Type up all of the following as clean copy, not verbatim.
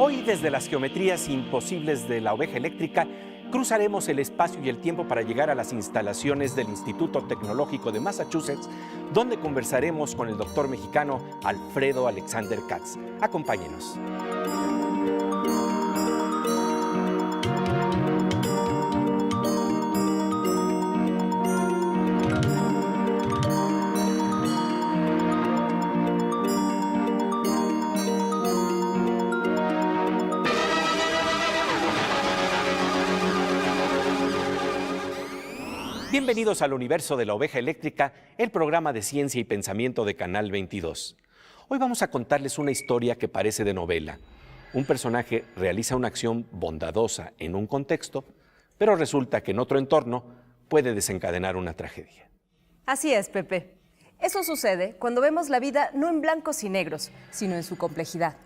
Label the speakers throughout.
Speaker 1: Hoy, desde las geometrías imposibles de la oveja eléctrica, cruzaremos el espacio y el tiempo para llegar a las instalaciones del Instituto Tecnológico de Massachusetts, donde conversaremos con el doctor mexicano Alfredo Alexander Katz. Acompáñenos. Bienvenidos al universo de la oveja eléctrica, el programa de ciencia y pensamiento de Canal 22. Hoy vamos a contarles una historia que parece de novela. Un personaje realiza una acción bondadosa en un contexto, pero resulta que en otro entorno puede desencadenar una tragedia.
Speaker 2: Así es, Pepe. Eso sucede cuando vemos la vida no en blancos y negros, sino en su complejidad.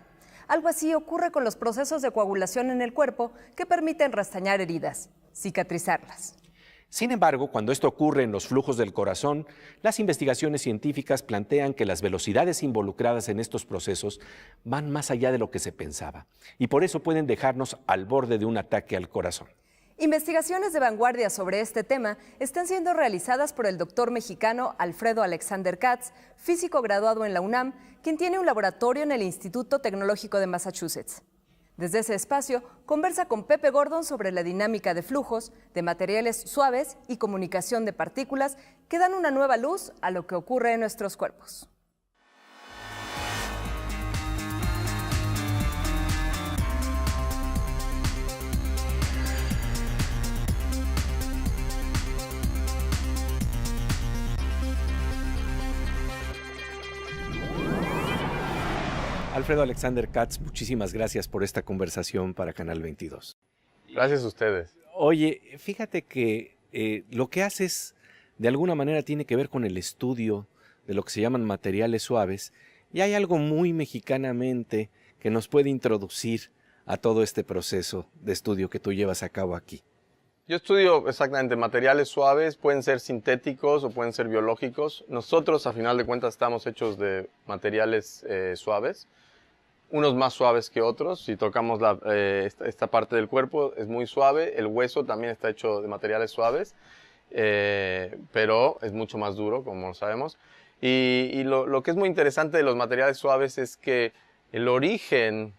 Speaker 2: Algo así ocurre con los procesos de coagulación en el cuerpo que permiten restañar heridas, cicatrizarlas.
Speaker 1: Sin embargo, cuando esto ocurre en los flujos del corazón, las investigaciones científicas plantean que las velocidades involucradas en estos procesos van más allá de lo que se pensaba, y por eso pueden dejarnos al borde de un ataque al corazón.
Speaker 2: Investigaciones de vanguardia sobre este tema están siendo realizadas por el doctor mexicano Alfredo Alexander Katz, físico graduado en la UNAM, quien tiene un laboratorio en el Instituto Tecnológico de Massachusetts. Desde ese espacio, conversa con Pepe Gordon sobre la dinámica de flujos, de materiales suaves y comunicación de partículas que dan una nueva luz a lo que ocurre en nuestros cuerpos.
Speaker 1: Alfredo Alexander Katz, muchísimas gracias por esta conversación para Canal 22.
Speaker 3: Gracias a ustedes.
Speaker 1: Oye, fíjate que lo que haces de alguna manera tiene que ver con el estudio de lo que se llaman materiales suaves, y hay algo muy mexicanamente que nos puede introducir a todo este proceso de estudio que tú llevas a cabo aquí.
Speaker 3: Yo estudio exactamente materiales suaves, pueden ser sintéticos o pueden ser biológicos. Nosotros, a final de cuentas, estamos hechos de materiales suaves, unos más suaves que otros. Si tocamos esta parte del cuerpo es muy suave, el hueso también está hecho de materiales suaves, pero es mucho más duro, como lo sabemos. Y lo que es muy interesante de los materiales suaves es que el origen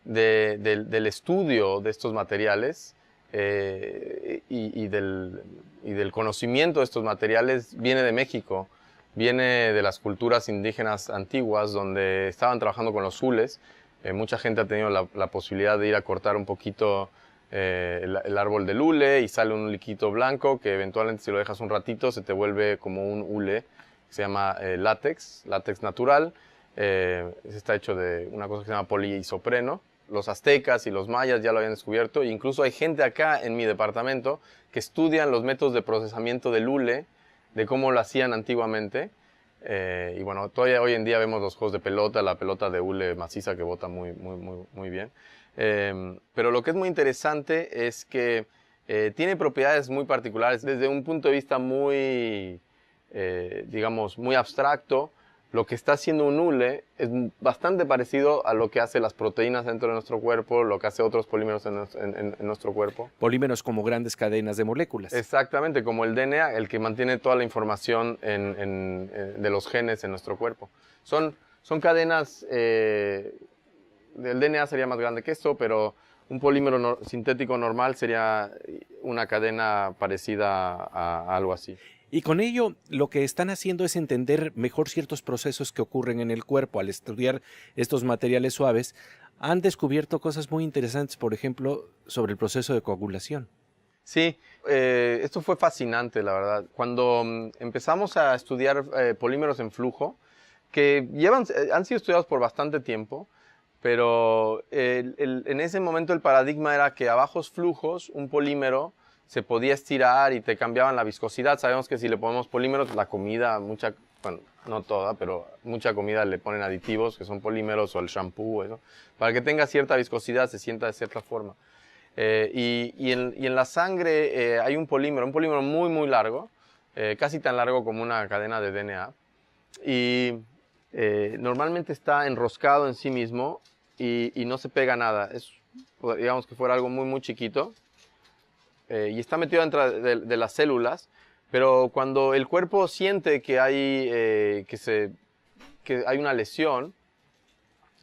Speaker 3: del estudio de estos materiales y del conocimiento de estos materiales viene de México, viene de las culturas indígenas antiguas donde estaban trabajando con los hules. Mucha gente ha tenido la posibilidad de ir a cortar un poquito el árbol del hule y sale un liquito blanco que eventualmente, si lo dejas un ratito, se te vuelve como un hule, que se llama látex natural. Está hecho de una cosa que se llama poliisopreno. Los aztecas y los mayas ya lo habían descubierto, e incluso hay gente acá en mi departamento que estudian los métodos de procesamiento del hule, de cómo lo hacían antiguamente. Y bueno, todavía hoy en día vemos los juegos de pelota, la pelota de hule maciza que bota muy bien. Pero lo que es muy interesante es que tiene propiedades muy particulares desde un punto de vista muy, digamos, muy abstracto. Lo que está haciendo un hule es bastante parecido a lo que hace las proteínas dentro de nuestro cuerpo, lo que hace otros polímeros en nuestro cuerpo.
Speaker 1: Polímeros como grandes cadenas de moléculas.
Speaker 3: Exactamente, como el DNA, el que mantiene toda la información de los genes en nuestro cuerpo. Son cadenas, el DNA sería más grande que esto, pero un polímero sintético normal sería una cadena parecida a algo así.
Speaker 1: Y con ello lo que están haciendo es entender mejor ciertos procesos que ocurren en el cuerpo. Al estudiar estos materiales suaves, han descubierto cosas muy interesantes, por ejemplo, sobre el proceso de coagulación.
Speaker 3: Sí, esto fue fascinante, la verdad. Cuando empezamos a estudiar polímeros en flujo, que han sido estudiados por bastante tiempo, pero en ese momento el paradigma era que a bajos flujos un polímero se podía estirar y te cambiaban la viscosidad. Sabemos que si le ponemos polímeros, la comida, bueno, no toda, pero mucha comida le ponen aditivos, que son polímeros o el shampoo, eso, para que tenga cierta viscosidad, se sienta de cierta forma. Y en la sangre hay un polímero muy largo, casi tan largo como una cadena de DNA, y normalmente está enroscado en sí mismo y no se pega nada. Es, digamos que fuera algo muy, muy chiquito. Y está metido dentro de las células, pero cuando el cuerpo siente que hay, que hay una lesión,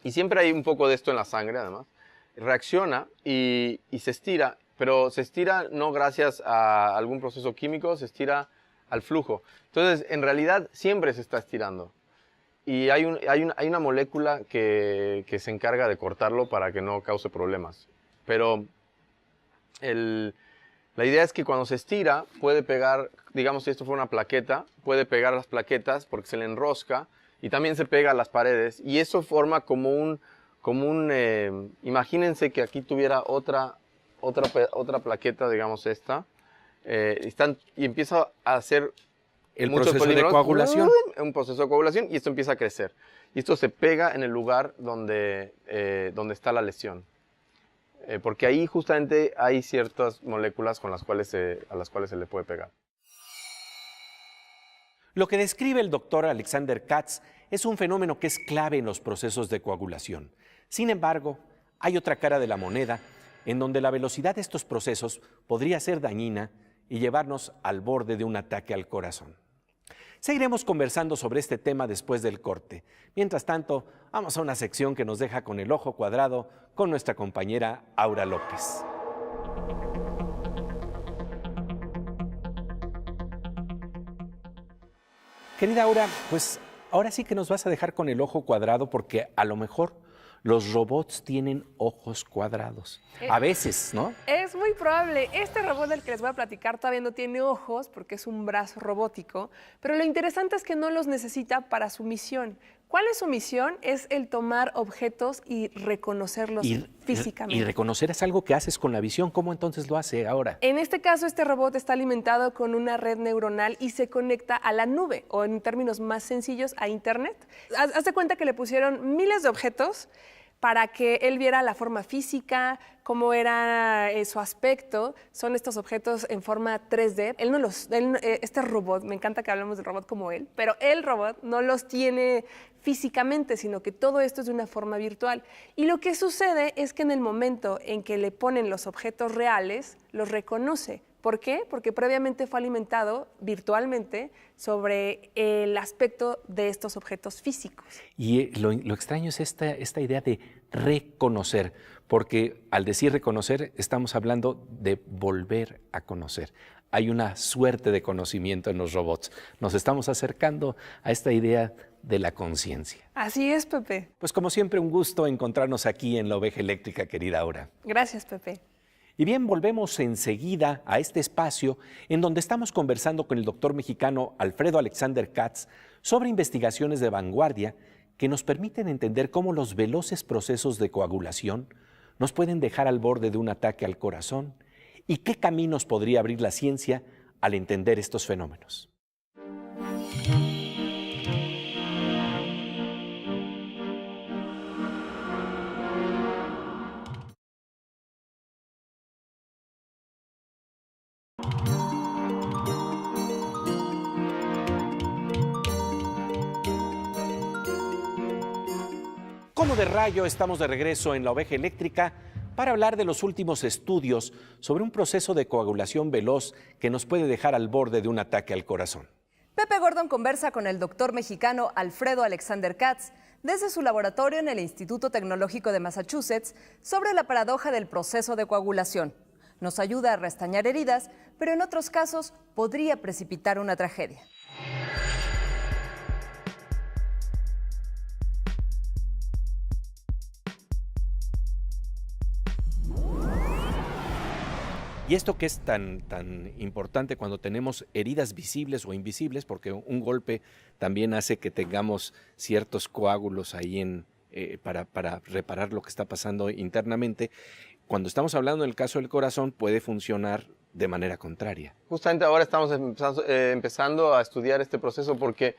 Speaker 3: y siempre hay un poco de esto en la sangre además, reacciona y se estira, pero se estira no gracias a algún proceso químico, se estira al flujo. Entonces, en realidad, siempre se está estirando. Y hay una molécula que se encarga de cortarlo para que no cause problemas. Pero la idea es que cuando se estira, puede pegar, digamos si esto fuera una plaqueta, puede pegar las plaquetas porque se le enrosca y también se pega a las paredes. Y eso forma imagínense que aquí tuviera otra plaqueta, digamos esta, y empieza a hacer
Speaker 1: el proceso de coagulación.
Speaker 3: Un proceso de coagulación y esto empieza a crecer. Y esto se pega en el lugar donde está la lesión. Porque ahí justamente hay ciertas moléculas a las cuales se le puede pegar.
Speaker 1: Lo que describe el doctor Alexander Katz es un fenómeno que es clave en los procesos de coagulación. Sin embargo, hay otra cara de la moneda en donde la velocidad de estos procesos podría ser dañina y llevarnos al borde de un ataque al corazón. Seguiremos conversando sobre este tema después del corte. Mientras tanto, vamos a una sección que nos deja con el ojo cuadrado con nuestra compañera Aura López. Querida Aura, pues ahora sí que nos vas a dejar con el ojo cuadrado porque a lo mejor los robots tienen ojos cuadrados. A veces, ¿no?
Speaker 4: Es muy probable. Este robot del que les voy a platicar todavía no tiene ojos porque es un brazo robótico, pero lo interesante es que no los necesita para su misión. ¿Cuál es su misión? Es el tomar objetos y reconocerlos físicamente.
Speaker 1: Y reconocer es algo que haces con la visión. ¿Cómo entonces lo hace ahora?
Speaker 4: En este caso, este robot está alimentado con una red neuronal y se conecta a la nube, o en términos más sencillos, a Internet. Haz de cuenta que le pusieron miles de objetos para que él viera la forma física, cómo era su aspecto. Son estos objetos en forma 3D. Este robot, me encanta que hablemos del robot como él, pero el robot no los tiene físicamente, sino que todo esto es de una forma virtual. Y lo que sucede es que en el momento en que le ponen los objetos reales, los reconoce. ¿Por qué? Porque previamente fue alimentado virtualmente sobre el aspecto de estos objetos físicos.
Speaker 1: Y lo extraño es esta idea de reconocer, porque al decir reconocer estamos hablando de volver a conocer. Hay una suerte de conocimiento en los robots. Nos estamos acercando a esta idea de la conciencia.
Speaker 4: Así es, Pepe.
Speaker 1: Pues como siempre, un gusto encontrarnos aquí en La Oveja Eléctrica, querida Aura.
Speaker 4: Gracias, Pepe.
Speaker 1: Y bien, volvemos enseguida a este espacio en donde estamos conversando con el doctor mexicano Alfredo Alexander Katz sobre investigaciones de vanguardia que nos permiten entender cómo los veloces procesos de coagulación nos pueden dejar al borde de un ataque al corazón y qué caminos podría abrir la ciencia al entender estos fenómenos. Como de rayo, estamos de regreso en La Oveja Eléctrica para hablar de los últimos estudios sobre un proceso de coagulación veloz que nos puede dejar al borde de un ataque al corazón.
Speaker 2: Pepe Gordon conversa con el doctor mexicano Alfredo Alexander Katz desde su laboratorio en el Instituto Tecnológico de Massachusetts sobre la paradoja del proceso de coagulación. Nos ayuda a restañar heridas, pero en otros casos podría precipitar una tragedia.
Speaker 1: Y esto que es tan importante cuando tenemos heridas visibles o invisibles, porque un golpe también hace que tengamos ciertos coágulos ahí para reparar lo que está pasando internamente. Cuando estamos hablando del caso del corazón, puede funcionar de manera contraria.
Speaker 3: Justamente ahora estamos empezando a estudiar este proceso porque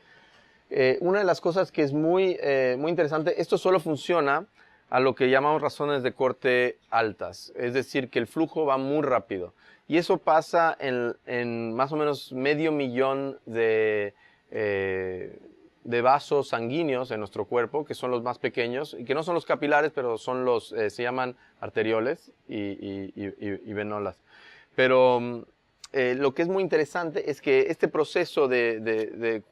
Speaker 3: una de las cosas que es muy interesante, esto solo funciona a lo que llamamos razones de corte altas, es decir, que el flujo va muy rápido. Y eso pasa en más o menos 500,000 de vasos sanguíneos en nuestro cuerpo, que son los más pequeños, y que no son los capilares, pero son los, se llaman arterioles y venolas. Pero lo que es muy interesante es que este proceso qué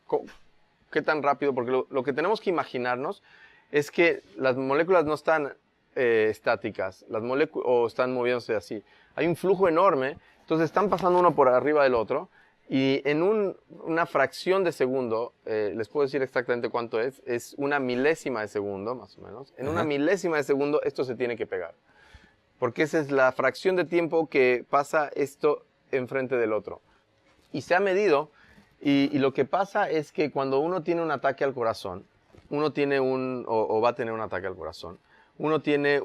Speaker 3: tan rápido, porque lo que tenemos que imaginarnos es que las moléculas no están estáticas, o están moviéndose así. Hay un flujo enorme, entonces están pasando uno por arriba del otro, y en una fracción de segundo, les puedo decir exactamente cuánto es una milésima de segundo, más o menos. En una milésima de segundo esto se tiene que pegar, porque esa es la fracción de tiempo que pasa esto enfrente del otro. Y se ha medido, y lo que pasa es que cuando uno tiene un ataque al corazón, uno tiene o va a tener un ataque al corazón, uno tiene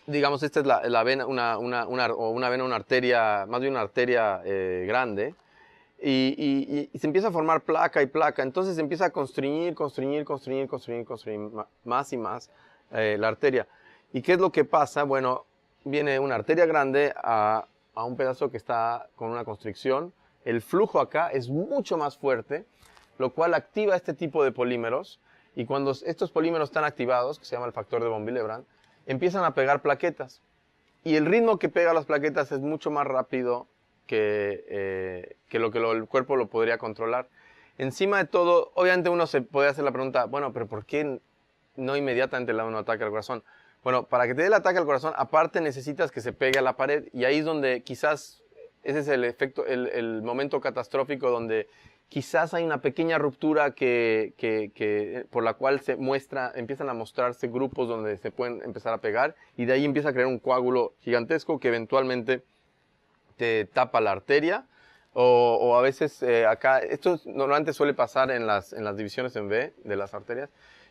Speaker 3: digamos, esta es la vena, una arteria, más bien una arteria grande, y se empieza a formar placa y placa, entonces se empieza a constriñir más y más la arteria. ¿Y qué es lo que pasa? Bueno, viene una arteria grande a un pedazo que está con una constricción, el flujo acá es mucho más fuerte, lo cual activa este tipo de polímeros, y cuando estos polímeros están activados, que se llama el factor de von Willebrand, empiezan a pegar plaquetas. Y el ritmo que pega las plaquetas es mucho más rápido que lo que el cuerpo lo podría controlar. Encima de todo, obviamente uno se puede hacer la pregunta, bueno, pero ¿por qué no inmediatamente le da un ataque al corazón? Bueno, para que te dé el ataque al corazón, aparte necesitas que se pegue a la pared, y ahí es donde quizás, ese es el efecto, el momento catastrófico donde quizás hay una pequeña ruptura por la cual empiezan a mostrarse grupos donde se pueden empezar a pegar, y de ahí empieza a crear un coágulo gigantesco que eventualmente te tapa la arteria, o a veces acá, esto normalmente suele pasar en las divisiones en V de las arterias,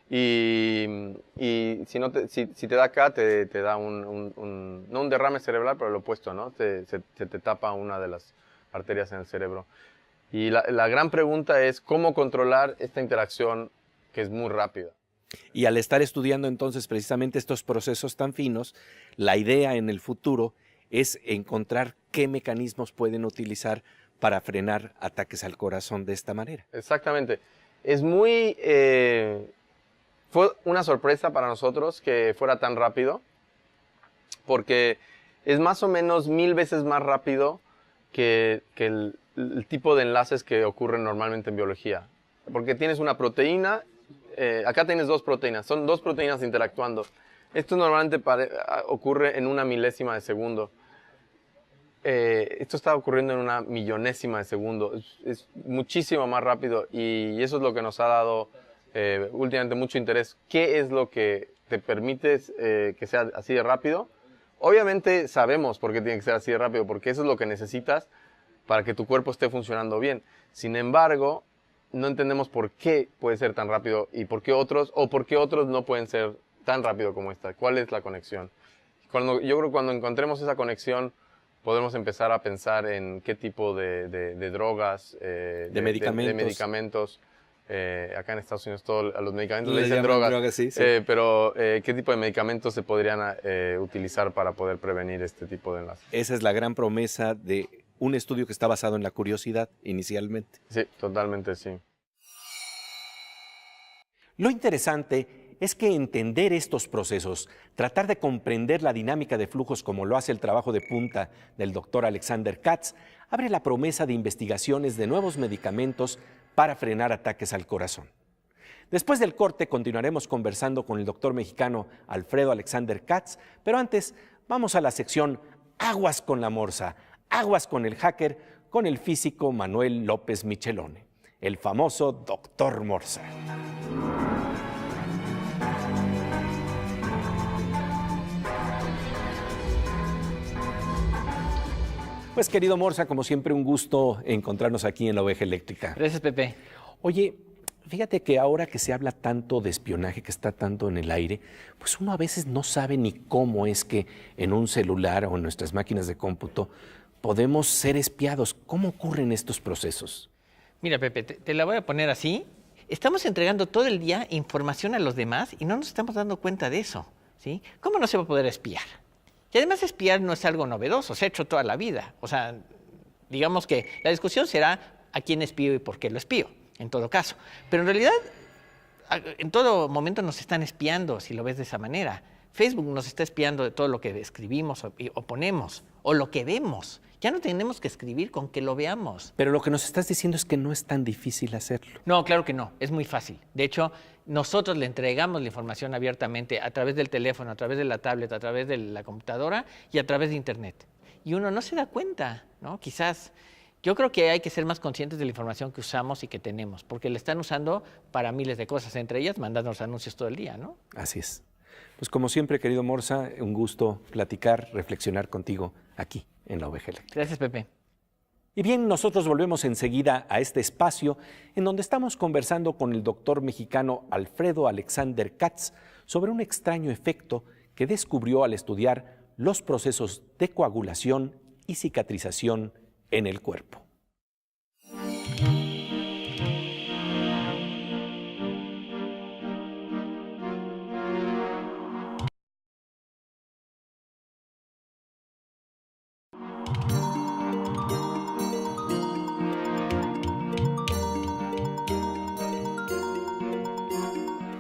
Speaker 3: y si te da acá, te da no un derrame cerebral, pero lo opuesto, ¿no? Se te tapa una de las arterias en el cerebro. Y la gran pregunta es cómo controlar esta interacción que es muy rápida.
Speaker 1: Y al estar estudiando entonces precisamente estos procesos tan finos, la idea en el futuro es encontrar qué mecanismos pueden utilizar para frenar ataques al corazón de esta manera.
Speaker 3: Exactamente. Fue una sorpresa para nosotros que fuera tan rápido, porque es más o menos 1000 veces más rápido que el tipo de enlaces que ocurren normalmente en biología. Porque tienes una proteína, acá tienes dos proteínas, son dos proteínas interactuando. Esto normalmente ocurre en una milésima de segundo. Esto está ocurriendo en una millonésima de segundo. Es muchísimo más rápido, y eso es lo que nos ha dado últimamente mucho interés. ¿Qué es lo que te permite que sea así de rápido? Obviamente sabemos por qué tiene que ser así de rápido, porque eso es lo que necesitas para que tu cuerpo esté funcionando bien. Sin embargo, no entendemos por qué puede ser tan rápido y por qué otros no pueden ser tan rápido como esta. ¿Cuál es la conexión? Yo creo que cuando encontremos esa conexión, podremos empezar a pensar en qué tipo de drogas,
Speaker 1: de medicamentos.
Speaker 3: Acá en Estados Unidos a los medicamentos le dicen drogas,
Speaker 1: sí.
Speaker 3: Pero ¿qué tipo de medicamentos se podrían utilizar para poder prevenir este tipo de enlaces?
Speaker 1: Esa es la gran promesa de un estudio que está basado en la curiosidad inicialmente.
Speaker 3: Sí, totalmente sí.
Speaker 1: Lo interesante es que entender estos procesos, tratar de comprender la dinámica de flujos como lo hace el trabajo de punta del doctor Alexander Katz, abre la promesa de investigaciones de nuevos medicamentos para frenar ataques al corazón. Después del corte continuaremos conversando con el doctor mexicano Alfredo Alexander Katz, pero antes vamos a la sección Aguas con la Morsa, Aguas con el hacker, con el físico Manuel López Michelone, el famoso Doctor Morsa. Pues querido Morsa, como siempre un gusto encontrarnos aquí en La Oveja Eléctrica.
Speaker 5: Gracias, Pepe.
Speaker 1: Oye, fíjate que ahora que se habla tanto de espionaje, que está tanto en el aire, pues uno a veces no sabe ni cómo es que en un celular o en nuestras máquinas de cómputo podemos ser espiados. ¿Cómo ocurren estos procesos?
Speaker 5: Mira, Pepe, te la voy a poner así. Estamos entregando todo el día información a los demás y no nos estamos dando cuenta de eso, ¿sí? ¿Cómo no se va a poder espiar? Y además espiar no es algo novedoso, se ha hecho toda la vida. O sea, digamos que la discusión será a quién espío y por qué lo espío. en todo caso. Pero en realidad, en todo momento nos están espiando, si lo ves de esa manera. Facebook nos está espiando de todo lo que escribimos o ponemos, o lo que vemos. Ya no tenemos que escribir con que lo veamos.
Speaker 1: Pero lo que nos estás diciendo es que no es tan difícil hacerlo.
Speaker 5: No, claro que no, es muy fácil. De hecho, nosotros le entregamos la información abiertamente a través del teléfono, a través de la tablet, a través de la computadora y a través de Internet. Y uno no se da cuenta, ¿no? Quizás, yo creo que hay que ser más conscientes de la información que usamos y que tenemos, porque la están usando para miles de cosas, entre ellas mandándonos anuncios todo el día, ¿no?
Speaker 1: Así es. Pues como siempre, querido Morsa, un gusto platicar, reflexionar contigo aquí en La Oveja Eléctrica.
Speaker 5: Gracias, Pepe.
Speaker 1: Y bien, nosotros volvemos enseguida a este espacio en donde estamos conversando con el doctor mexicano Alfredo Alexander Katz sobre un extraño efecto que descubrió al estudiar los procesos de coagulación y cicatrización en el cuerpo.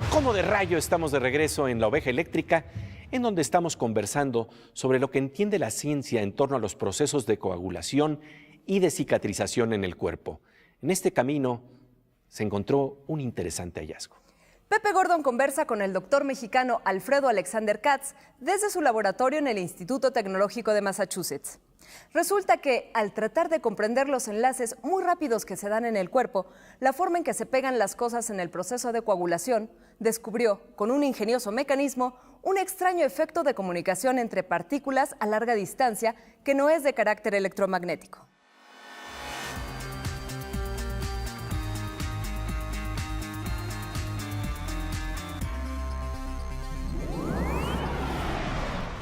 Speaker 1: Como de rayo, estamos de regreso en La Oveja Eléctrica, en donde estamos conversando sobre lo que entiende la ciencia en torno a los procesos de coagulación y de cicatrización en el cuerpo. En este camino se encontró un interesante hallazgo.
Speaker 2: Pepe Gordon conversa con el doctor mexicano Alfredo Alexander Katz desde su laboratorio en el Instituto Tecnológico de Massachusetts. Resulta que, al tratar de comprender los enlaces muy rápidos que se dan en el cuerpo, la forma en que se pegan las cosas en el proceso de coagulación, descubrió, con un ingenioso mecanismo, un extraño efecto de comunicación entre partículas a larga distancia que no es de carácter electromagnético.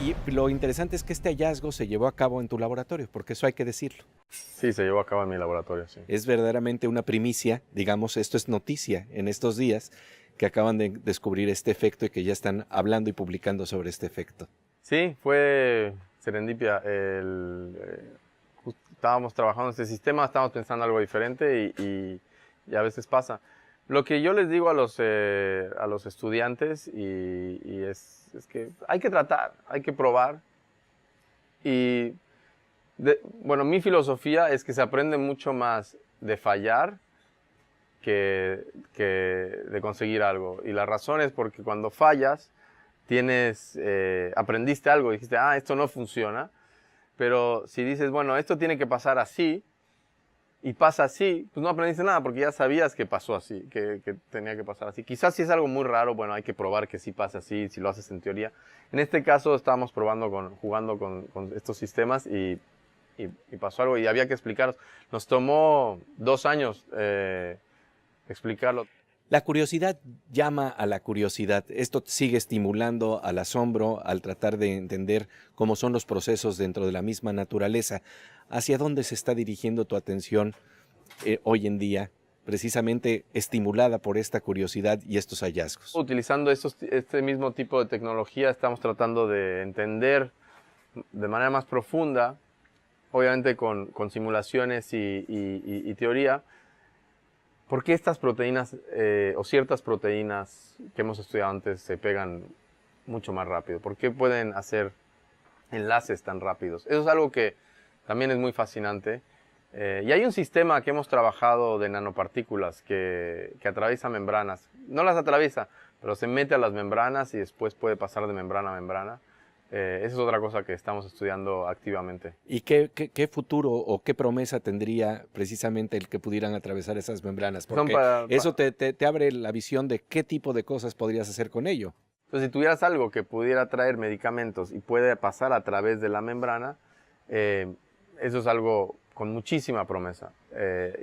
Speaker 1: Y lo interesante es que este hallazgo se llevó a cabo en tu laboratorio, porque eso hay que decirlo.
Speaker 3: Sí, se llevó a cabo en mi laboratorio, sí.
Speaker 1: Es verdaderamente una primicia, digamos, esto es noticia en estos días, que acaban de descubrir este efecto y que ya están hablando y publicando sobre este efecto.
Speaker 3: Sí, fue serendipia. Estábamos trabajando en este sistema, estábamos pensando algo diferente y a veces pasa. Lo que yo les digo a los estudiantes es que hay que tratar, hay que probar. Y bueno, mi filosofía es que se aprende mucho más de fallar que de conseguir algo. Y la razón es porque cuando fallas, aprendiste algo, dijiste, esto no funciona. Pero si dices, bueno, esto tiene que pasar así, y pasa así, pues no aprendiste nada porque ya sabías que pasó así, que tenía que pasar así. Quizás si es algo muy raro, bueno, hay que probar que sí pasa así, si lo haces en teoría. En este caso estábamos jugando con estos sistemas y pasó algo y había que explicarlos. Nos tomó 2 años explicarlo.
Speaker 1: La curiosidad llama a la curiosidad. Esto sigue estimulando al asombro al tratar de entender cómo son los procesos dentro de la misma naturaleza. ¿Hacia dónde se está dirigiendo tu atención hoy en día, precisamente estimulada por esta curiosidad y estos hallazgos?
Speaker 3: Utilizando este mismo tipo de tecnología estamos tratando de entender de manera más profunda, obviamente con simulaciones y teoría, ¿por qué estas proteínas o ciertas proteínas que hemos estudiado antes se pegan mucho más rápido? ¿Por qué pueden hacer enlaces tan rápidos? Eso es algo que también es muy fascinante. Y hay un sistema que hemos trabajado de nanopartículas que atraviesa membranas. No las atraviesa, pero se mete a las membranas y después puede pasar de membrana a membrana. Esa es otra cosa que estamos estudiando activamente.
Speaker 1: ¿Y qué futuro o qué promesa tendría precisamente el que pudieran atravesar esas membranas? Porque eso te abre la visión de qué tipo de cosas podrías hacer con ello.
Speaker 3: Entonces, si tuvieras algo que pudiera traer medicamentos y puede pasar a través de la membrana, eso es algo con muchísima promesa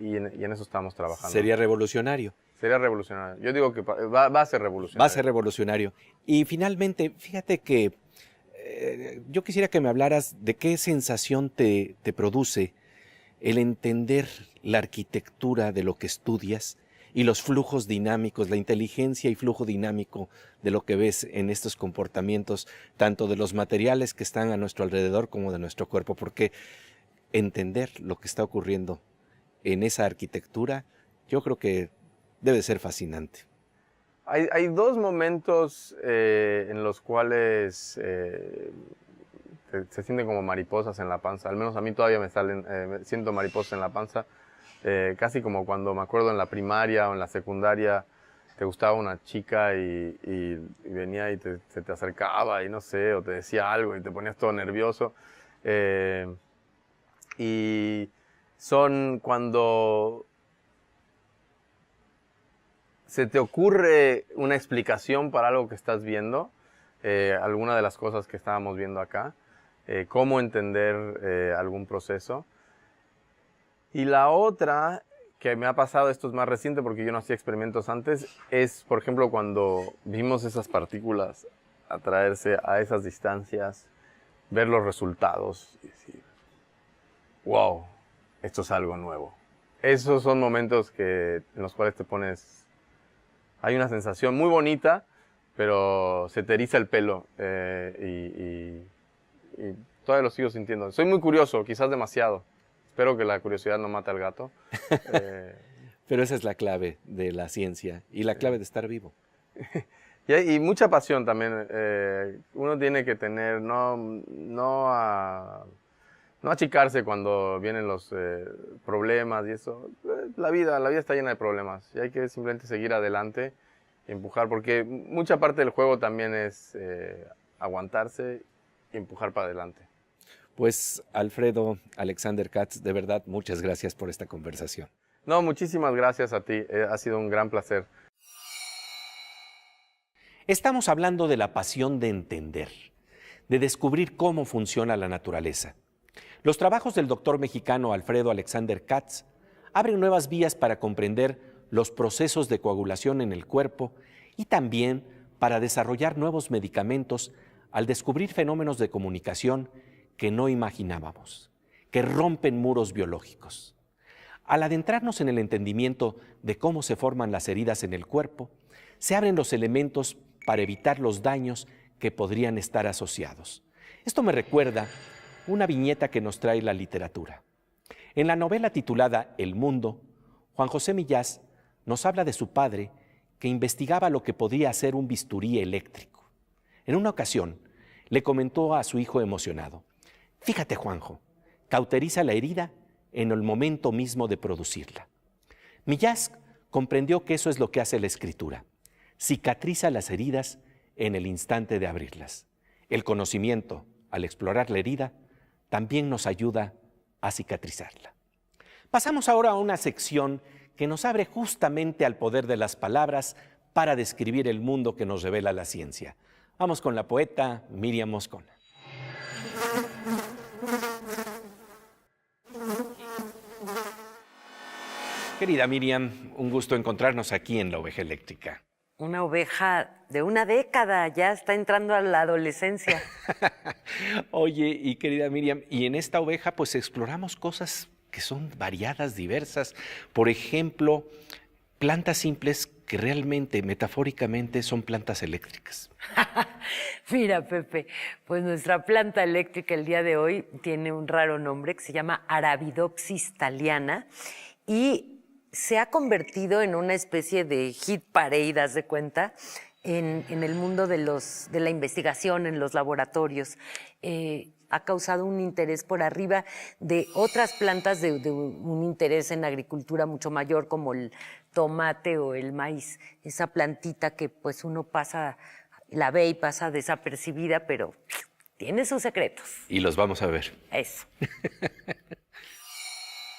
Speaker 3: y en eso estamos trabajando.
Speaker 1: Sería revolucionario.
Speaker 3: Sería revolucionario. Yo digo que va a ser revolucionario.
Speaker 1: Va a ser revolucionario. Y finalmente, fíjate que yo quisiera que me hablaras de qué sensación te produce el entender la arquitectura de lo que estudias y los flujos dinámicos, la inteligencia y flujo dinámico de lo que ves en estos comportamientos, tanto de los materiales que están a nuestro alrededor como de nuestro cuerpo, porque entender lo que está ocurriendo en esa arquitectura, yo creo que debe ser fascinante.
Speaker 3: Hay dos momentos en los cuales se sienten como mariposas en la panza. Al menos a mí todavía me siento mariposas en la panza. Casi como cuando me acuerdo en la primaria o en la secundaria, te gustaba una chica y venía y se te acercaba y no sé, o te decía algo y te ponías todo nervioso. Y son cuando se te ocurre una explicación para algo que estás viendo, alguna de las cosas que estábamos viendo acá, cómo entender algún proceso. Y la otra que me ha pasado, esto es más reciente porque yo no hacía experimentos antes, es, por ejemplo, cuando vimos esas partículas atraerse a esas distancias, ver los resultados y decir, wow, esto es algo nuevo. Esos son momentos en los cuales te pones... Hay una sensación muy bonita, pero se te eriza el pelo y todavía lo sigo sintiendo. Soy muy curioso, quizás demasiado. Espero que la curiosidad no mate al gato.
Speaker 1: Pero esa es la clave de la ciencia y la clave de estar vivo.
Speaker 3: Y mucha pasión también. Uno tiene que tener, no achicarse cuando vienen los problemas y eso. La vida está llena de problemas y hay que simplemente seguir adelante y empujar, porque mucha parte del juego también es aguantarse y empujar para adelante.
Speaker 1: Pues Alfredo Alexander Katz, de verdad, muchas gracias por esta conversación.
Speaker 3: No, muchísimas gracias a ti. Ha sido un gran placer.
Speaker 1: Estamos hablando de la pasión de entender, de descubrir cómo funciona la naturaleza. Los trabajos del doctor mexicano Alfredo Alexander Katz abren nuevas vías para comprender los procesos de coagulación en el cuerpo y también para desarrollar nuevos medicamentos al descubrir fenómenos de comunicación que no imaginábamos, que rompen muros biológicos. Al adentrarnos en el entendimiento de cómo se forman las heridas en el cuerpo, se abren los elementos para evitar los daños que podrían estar asociados. Esto me recuerda una viñeta que nos trae la literatura. En la novela titulada El Mundo, Juan José Millás nos habla de su padre que investigaba lo que podía hacer un bisturí eléctrico. En una ocasión, le comentó a su hijo emocionado: fíjate, Juanjo, cauteriza la herida en el momento mismo de producirla. Millás comprendió que eso es lo que hace la escritura. Cicatriza las heridas en el instante de abrirlas. El conocimiento, al explorar la herida, también nos ayuda a cicatrizarla. Pasamos ahora a una sección que nos abre justamente al poder de las palabras para describir el mundo que nos revela la ciencia. Vamos con la poeta Miriam Moscona. Querida Miriam, un gusto encontrarnos aquí en La Oveja Eléctrica.
Speaker 6: Una oveja de una década, ya está entrando a la adolescencia.
Speaker 1: Oye, y querida Miriam, y en esta oveja pues exploramos cosas que son variadas, diversas. Por ejemplo, plantas simples que realmente, metafóricamente, son plantas eléctricas.
Speaker 6: Mira, Pepe, pues nuestra planta eléctrica el día de hoy tiene un raro nombre que se llama Arabidopsis thaliana y se ha convertido en una especie de hit parade, haz de cuenta, en el mundo de la investigación en los laboratorios. Ha causado un interés por arriba de otras plantas de un interés en agricultura mucho mayor, como el tomate o el maíz. Esa plantita que pues uno la ve y pasa desapercibida, pero tiene sus secretos.
Speaker 1: Y los vamos a ver.
Speaker 6: Eso.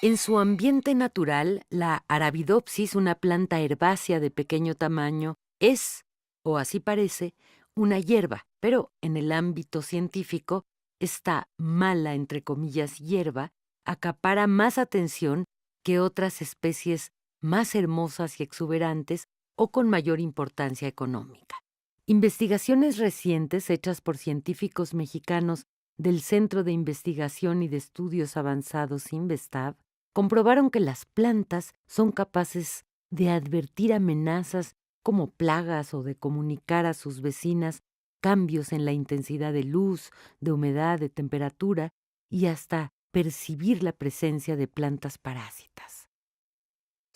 Speaker 6: En su ambiente natural, la Arabidopsis, una planta herbácea de pequeño tamaño, es, o así parece, una hierba, pero en el ámbito científico, esta mala, entre comillas, hierba acapara más atención que otras especies más hermosas y exuberantes o con mayor importancia económica. Investigaciones recientes hechas por científicos mexicanos del Centro de Investigación y de Estudios Avanzados Investav comprobaron que las plantas son capaces de advertir amenazas como plagas o de comunicar a sus vecinas cambios en la intensidad de luz, de humedad, de temperatura y hasta percibir la presencia de plantas parásitas.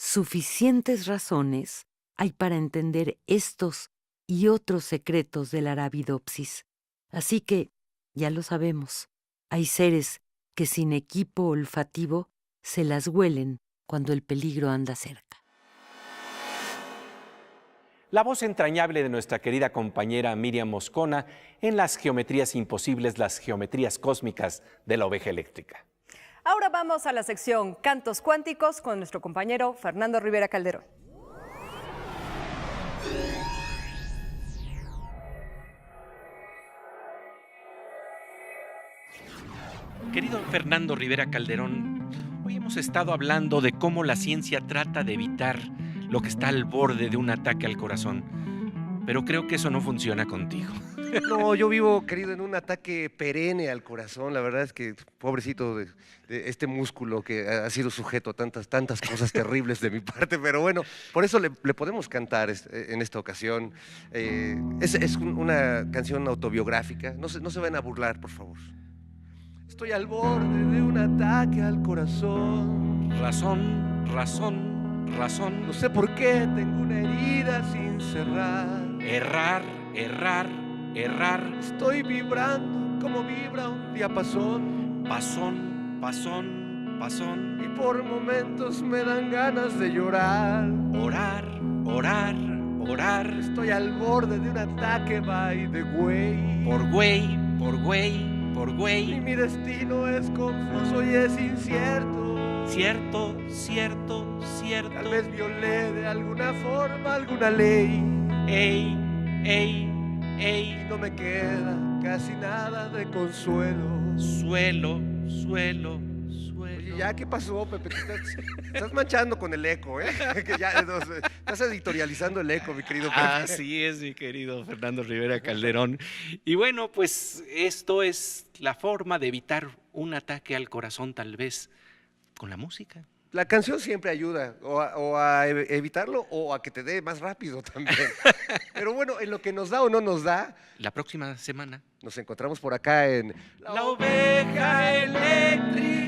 Speaker 6: Suficientes razones hay para entender estos y otros secretos del Arabidopsis. Así que, ya lo sabemos, hay seres que sin equipo olfativo se las huelen cuando el peligro anda cerca.
Speaker 1: La voz entrañable de nuestra querida compañera Miriam Moscona en las geometrías imposibles, las geometrías cósmicas de la oveja eléctrica.
Speaker 2: Ahora vamos a la sección Cantos Cuánticos con nuestro compañero Fernando Rivera Calderón.
Speaker 1: Querido Fernando Rivera Calderón, hoy hemos estado hablando de cómo la ciencia trata de evitar lo que está al borde de un ataque al corazón, pero creo que eso no funciona contigo.
Speaker 7: No, yo vivo, querido, en un ataque perenne al corazón. La verdad es que, pobrecito de este músculo que ha sido sujeto a tantas cosas terribles de mi parte, pero bueno, por eso le podemos cantar en esta ocasión. Es una canción autobiográfica, no se van a burlar, por favor. Estoy al borde de un ataque al corazón.
Speaker 1: Razón.
Speaker 7: No sé por qué tengo una herida sin cerrar.
Speaker 1: Errar.
Speaker 7: Estoy vibrando como vibra un diapasón.
Speaker 1: Pasón.
Speaker 7: Y por momentos me dan ganas de llorar.
Speaker 1: Orar.
Speaker 7: Estoy al borde de un ataque by the way.
Speaker 1: Por güey.
Speaker 7: Y mi destino es confuso y es incierto.
Speaker 1: Cierto.
Speaker 7: Tal vez violé de alguna forma alguna ley.
Speaker 1: Ey.
Speaker 7: Y no me queda casi nada de consuelo.
Speaker 1: Suelo.
Speaker 7: Oye, ya, ¿qué pasó, Pepe? Estás manchando con el eco, ¿eh? Que ya, estás editorializando el eco, mi querido Pepe.
Speaker 1: Así es, mi querido Fernando Rivera Calderón. Y bueno, pues esto es la forma de evitar un ataque al corazón, tal vez, con la música.
Speaker 7: La canción siempre ayuda, o a evitarlo, o a que te dé más rápido también. Pero bueno, en lo que nos da o no nos da,
Speaker 1: La próxima semana.
Speaker 7: nos encontramos por acá en
Speaker 1: La oveja eléctrica.